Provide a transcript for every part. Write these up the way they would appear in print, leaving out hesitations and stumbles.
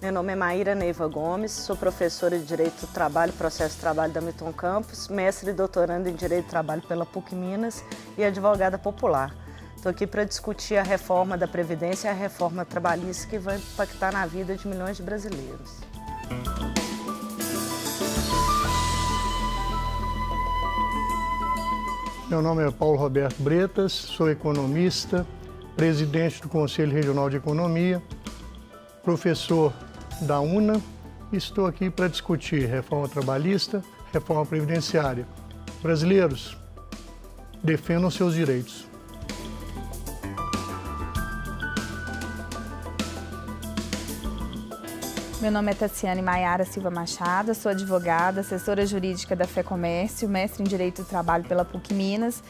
Meu nome é Maíra Neiva Gomes, sou professora de Direito do Trabalho e Processo de Trabalho da Milton Campos, mestre e doutoranda em Direito do Trabalho pela PUC Minas e advogada popular. Estou aqui para discutir a reforma da Previdência e a reforma trabalhista que vai impactar na vida de milhões de brasileiros. Meu nome é Paulo Roberto Bretas, sou economista, presidente do Conselho Regional de Economia, professor da UNA e estou aqui para discutir reforma trabalhista, reforma previdenciária. Brasileiros, defendam seus direitos. Meu nome é Tassiane Maiara Silva Machado, sou advogada, assessora jurídica da FEComércio, mestre em Direito do Trabalho pela PUC Minas.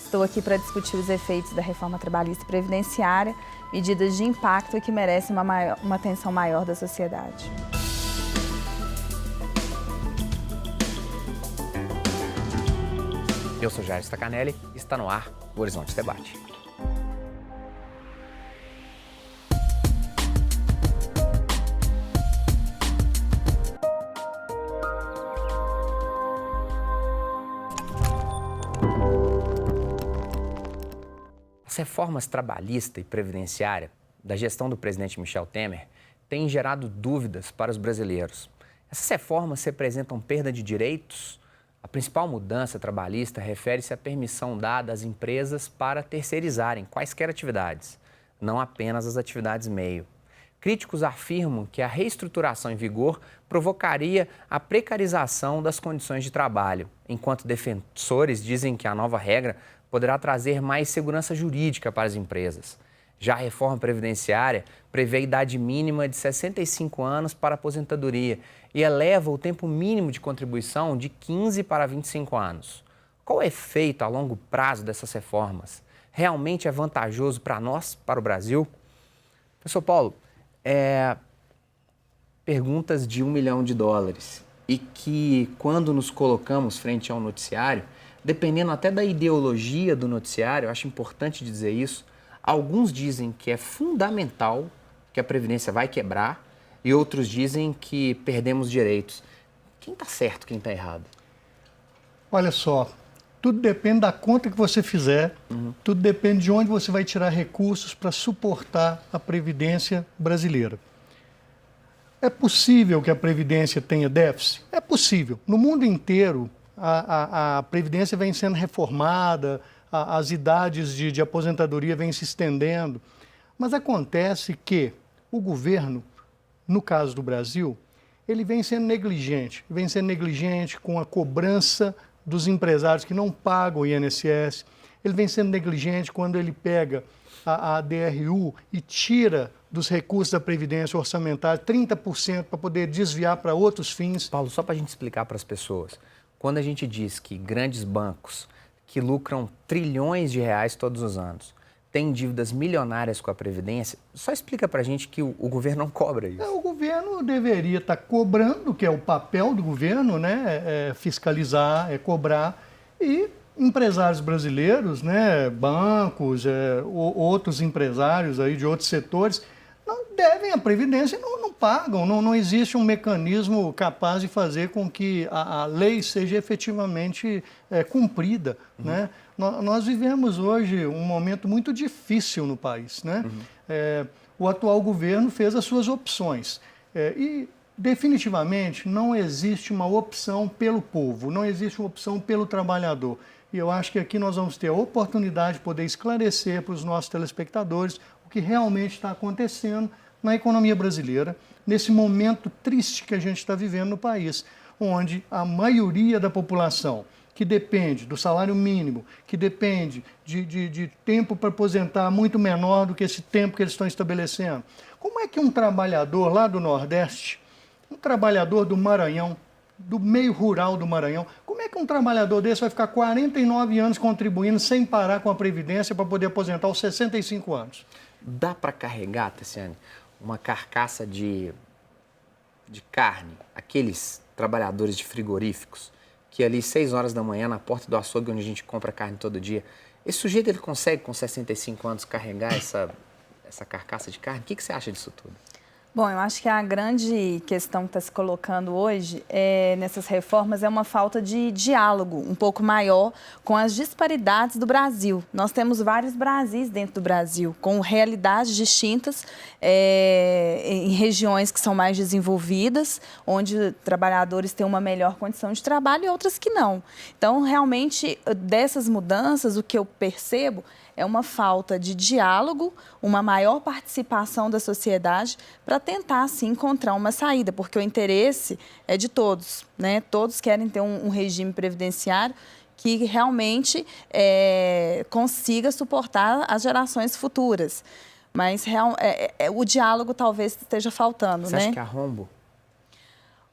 Estou aqui para discutir os efeitos da reforma trabalhista e previdenciária, medidas de impacto que merecem uma atenção maior da sociedade. Eu sou Jair Stacanelli e está no ar o Horizonte Debate. As reformas trabalhista e previdenciária da gestão do presidente Michel Temer têm gerado dúvidas para os brasileiros. Essas reformas representam perda de direitos? A principal mudança trabalhista refere-se à permissão dada às empresas para terceirizarem quaisquer atividades, não apenas as atividades meio. Críticos afirmam que a reestruturação em vigor provocaria a precarização das condições de trabalho, enquanto defensores dizem que a nova regra poderá trazer mais segurança jurídica para as empresas. Já a reforma previdenciária prevê a idade mínima de 65 anos para a aposentadoria e eleva o tempo mínimo de contribuição de 15 para 25 anos. Qual o efeito a longo prazo dessas reformas? Realmente é vantajoso para nós, para o Brasil? Professor Paulo, perguntas de $1 milhão e que, quando nos colocamos frente a um noticiário, dependendo até da ideologia do noticiário, eu acho importante dizer isso, alguns dizem que é fundamental que a Previdência vai quebrar e outros dizem que perdemos direitos. Quem está certo, quem está errado? Olha só, tudo depende da conta que você fizer, tudo depende de onde você vai tirar recursos para suportar a Previdência brasileira. É possível que a Previdência tenha déficit? É possível. No mundo inteiro, a Previdência vem sendo reformada, as idades de aposentadoria vêm se estendendo, mas acontece que o governo, no caso do Brasil, ele vem sendo negligente com a cobrança dos empresários que não pagam o INSS, ele vem sendo negligente quando ele pega a DRU e tira dos recursos da Previdência orçamentária 30% para poder desviar para outros fins. Paulo, só para a gente explicar para as pessoas, quando a gente diz que grandes bancos que lucram trilhões de reais todos os anos têm dívidas milionárias com a Previdência, só explica para a gente que o governo não cobra isso. O governo deveria estar cobrando, que é o papel do governo, né? Fiscalizar, cobrar, e empresários brasileiros, né? Bancos, outros empresários aí de outros setores, não devem a Previdência e não pagam, não existe um mecanismo capaz de fazer com que a lei seja efetivamente cumprida, né? Nós vivemos hoje um momento muito difícil no país, né? O atual governo fez as suas opções e definitivamente não existe uma opção pelo povo, não existe uma opção pelo trabalhador. E eu acho que aqui nós vamos ter a oportunidade de poder esclarecer para os nossos telespectadores o que realmente está acontecendo na economia brasileira, nesse momento triste que a gente está vivendo no país, onde a maioria da população, que depende do salário mínimo, que depende de tempo para aposentar muito menor do que esse tempo que eles estão estabelecendo. Como é que um trabalhador lá do Nordeste, um trabalhador do Maranhão, do meio rural do Maranhão, como é que um trabalhador desse vai ficar 49 anos contribuindo sem parar com a Previdência para poder aposentar aos 65 anos? Dá para carregar, Tassiane, uma carcaça de carne, aqueles trabalhadores de frigoríficos, que ali 6 horas da manhã, na porta do açougue onde a gente compra carne todo dia, esse sujeito ele consegue com 65 anos carregar essa carcaça de carne? O que você acha disso tudo? Bom, eu acho que a grande questão que está se colocando hoje nessas reformas é uma falta de diálogo um pouco maior com as disparidades do Brasil. Nós temos vários Brasis dentro do Brasil, com realidades distintas em regiões que são mais desenvolvidas, onde trabalhadores têm uma melhor condição de trabalho e outras que não. Então, realmente, dessas mudanças, o que eu percebo é uma falta de diálogo, uma maior participação da sociedade para tentar, assim, encontrar uma saída, porque o interesse é de todos, né? Todos querem ter um regime previdenciário que realmente consiga suportar as gerações futuras. Mas o diálogo talvez esteja faltando, Você acha que há rombo?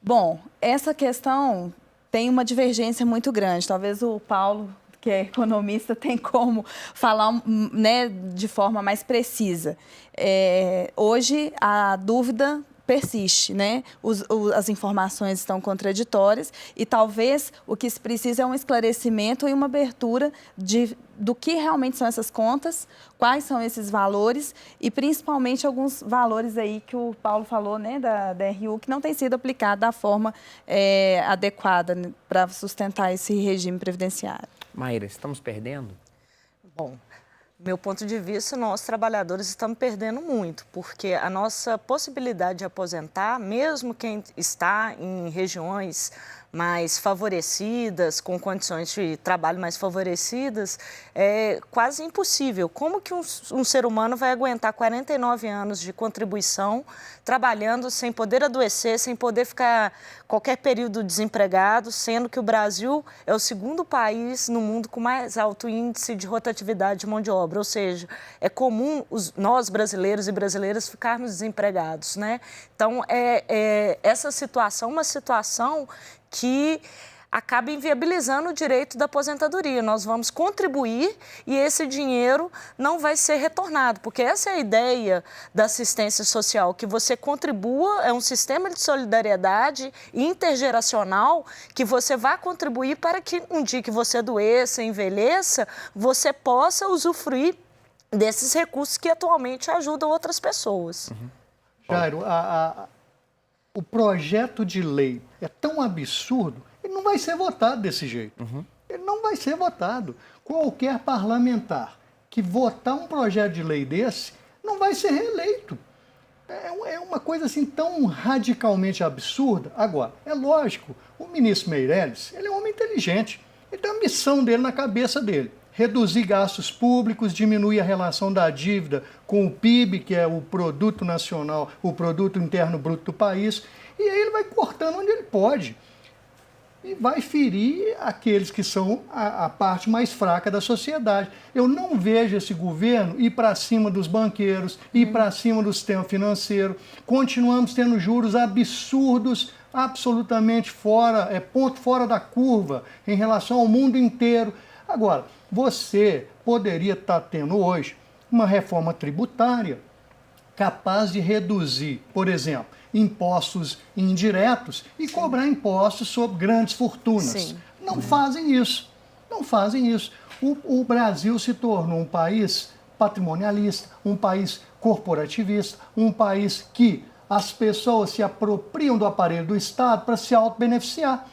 Bom, essa questão tem uma divergência muito grande. Talvez o Paulo, que é economista, tem como falar, né, de forma mais precisa. Hoje, a dúvida persiste, né? As informações estão contraditórias e talvez o que se precisa é um esclarecimento e uma abertura do que realmente são essas contas, quais são esses valores e principalmente alguns valores aí que o Paulo falou, né, da RU, que não tem sido aplicado da forma adequada, né, para sustentar esse regime previdenciário. Maíra, estamos perdendo? Bom, meu ponto de vista, nós trabalhadores estamos perdendo muito, porque a nossa possibilidade de aposentar, mesmo quem está em regiões mais favorecidas, com condições de trabalho mais favorecidas, é quase impossível. Como que um ser humano vai aguentar 49 anos de contribuição, trabalhando sem poder adoecer, sem poder ficar qualquer período desempregado, sendo que o Brasil é o segundo país no mundo com mais alto índice de rotatividade de mão de obra, ou seja, é comum nós brasileiros e brasileiras ficarmos desempregados, né? Então, essa situação, uma situação que acaba inviabilizando o direito da aposentadoria. Nós vamos contribuir e esse dinheiro não vai ser retornado, porque essa é a ideia da assistência social, que você contribua, é um sistema de solidariedade intergeracional que você vai contribuir para que um dia que você adoeça, envelheça, você possa usufruir desses recursos que atualmente ajudam outras pessoas. Jairo, o projeto de lei é tão absurdo, ele não vai ser votado desse jeito. Ele não vai ser votado. Qualquer parlamentar que votar um projeto de lei desse não vai ser reeleito. É uma coisa assim tão radicalmente absurda. Agora, é lógico, o ministro Meirelles, ele é um homem inteligente. Ele tem a missão dele na cabeça dele. Reduzir gastos públicos, diminuir a relação da dívida com o PIB, que é o produto nacional, o produto interno bruto do país, e aí ele vai cortando onde ele pode. E vai ferir aqueles que são a parte mais fraca da sociedade. Eu não vejo esse governo ir para cima dos banqueiros, ir para cima do sistema financeiro. Continuamos tendo juros absurdos, absolutamente ponto fora da curva em relação ao mundo inteiro. Agora, você poderia estar tendo hoje uma reforma tributária capaz de reduzir, por exemplo, impostos indiretos e cobrar impostos sobre grandes fortunas. Sim. Não fazem isso. Não fazem isso. O Brasil se tornou um país patrimonialista, um país corporativista, um país que as pessoas se apropriam do aparelho do Estado para se auto-beneficiar.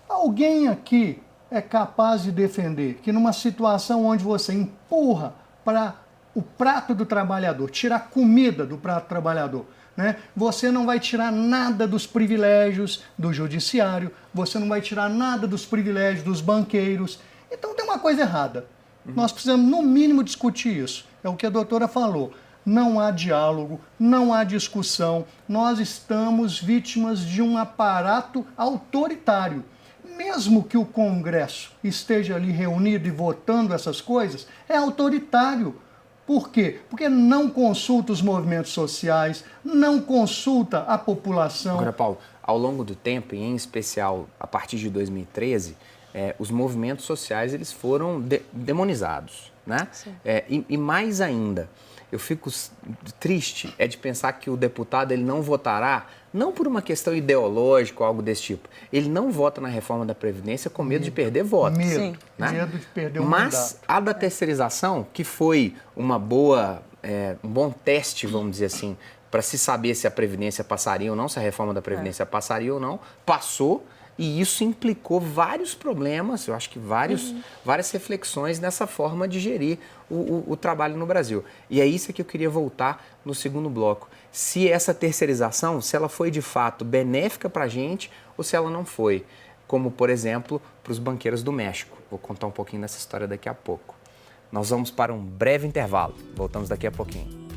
Alguém aqui é capaz de defender que numa situação onde você empurra para o prato do trabalhador, tirar comida do prato do trabalhador, né? Você não vai tirar nada dos privilégios do judiciário, você não vai tirar nada dos privilégios dos banqueiros. Então tem uma coisa errada. Nós precisamos, no mínimo, discutir isso. É o que a doutora falou. Não há diálogo, não há discussão. Nós estamos vítimas de um aparato autoritário. Mesmo que o Congresso esteja ali reunido e votando essas coisas, é autoritário. Por quê? Porque não consulta os movimentos sociais, não consulta a população. Agora, Paulo, ao longo do tempo, e em especial a partir de 2013, os movimentos sociais eles foram demonizados, né? E mais ainda, eu fico triste de pensar que o deputado ele não votará, não por uma questão ideológica ou algo desse tipo. Ele não vota na reforma da Previdência com medo de perder votos. Medo, né? Medo de perder o Mas mandato. a da terceirização, que foi um bom teste, vamos dizer assim, para se saber se a Previdência passaria ou não, se a reforma da Previdência passaria ou não, passou, e isso implicou vários problemas, eu acho que várias reflexões nessa forma de gerir o trabalho no Brasil. E é isso que eu queria voltar no segundo bloco. Se essa terceirização, se ela foi de fato benéfica para a gente ou se ela não foi, como, por exemplo, para os banqueiros do México. Vou contar um pouquinho dessa história daqui a pouco. Nós vamos para um breve intervalo. Voltamos daqui a pouquinho.